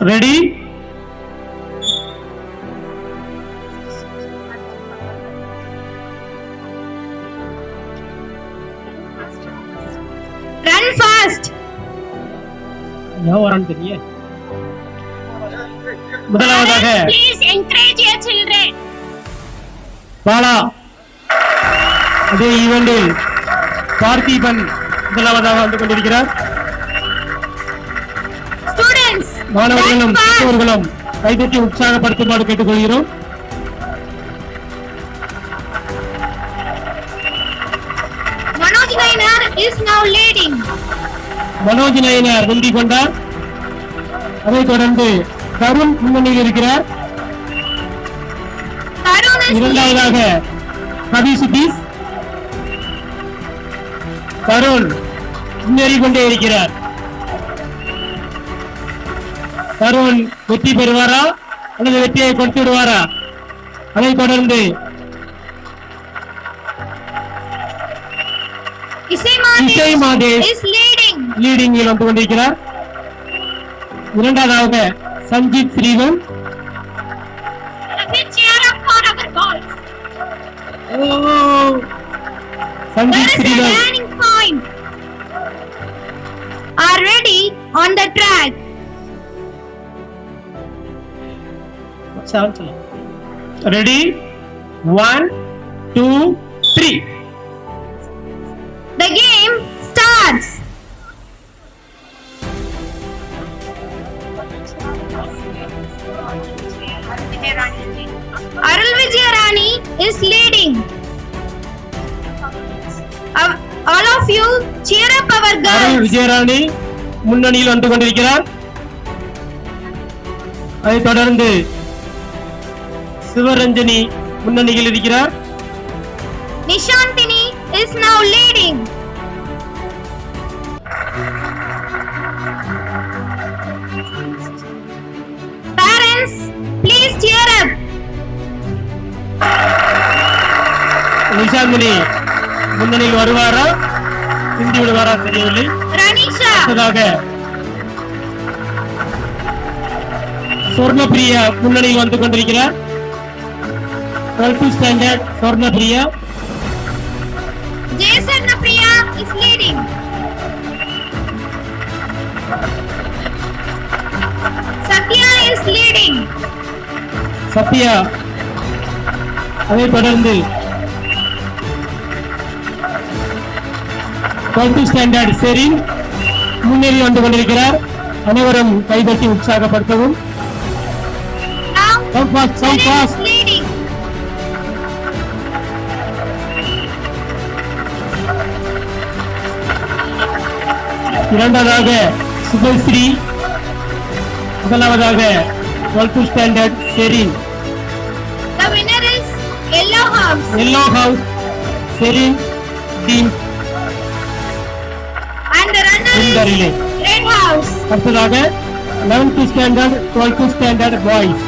Ready? Run fast. யாவரான் தெரியல. முதலாவதாக please encourage your children. Bala. அதே ஈவெண்டில் பார்த்திபன் முதலாவதாக வந்து கொண்டிருக்கிறார். ஸ்டூடண்ட்ஸ், மாணவர்களும் பெற்றோர்களும் கைதட்டி உற்சாகப்படுத்துமாறு கேட்டுக்கொள்கிறோம். மனோஜ் நயினார் இஸ் நவ லீடிங். மனோஜ் நயினார் முந்திக் கொண்டார். அதைத் தொடர்ந்து தருண் முன்னணியில் இருக்கிறார். தருண் இஸ் இரண்டாவதாக கவி சுதீஷ். தருண் முன்னேறிக் கொண்டே இருக்கிறார். தருண் வெற்றி பெறுவாரா அல்லது வெற்றியை கொடுத்து விடுவாரா? அதைத் தொடர்ந்து இசை மாதேஷ் இஸ் லீடிங். லீடிங்கில் வந்து கொண்டிருக்கிறார். இரண்டாவதாக Sanjith Srivan. cheer up for our goals. Sanjith Srivan Turning point. Are ready on the track. Ready? 1 2 3. The game starts. Arul Vijayarani is leading. All of you cheer up our Arul girls. Vijayarani முன்னணியில் வந்து கொண்டிருக்கிறார். அதைத் தொடர்ந்து சிவரஞ்சனி முன்னணியில் இருக்கிறார். Nishantini is now leading. Parents, please cheer up. Nishanthini முன்னணியில் வருவாரா சிந்தி விடுவாரா தெரியவில்லை. Ranisha, அடுத்ததாக சொர்ணபிரியா முன்னணியில் வந்து கொண்டிருக்கிறார். 12th standard Swarnapriya. Jason Priya is leading. Satya is leading. Sathya. அதைத் தொடர்ந்து 12th ஸ்டாண்டர்ட் செரின் முன்னேறி வந்து கொண்டிருக்கிறார். அனைவரும் கைதட்டி உற்சாகப்படுத்தவும். Now, Come fast, come Kiran is fast. leading. இரண்டாவதாக சுபஸ்ரீ. முதலாவதாக 12th standard Sherin. The winner is Yellow House. Yellow house Sherin team And the runner in the relay. is Red House. அடுத்ததாக 11th standard 12th standard boys.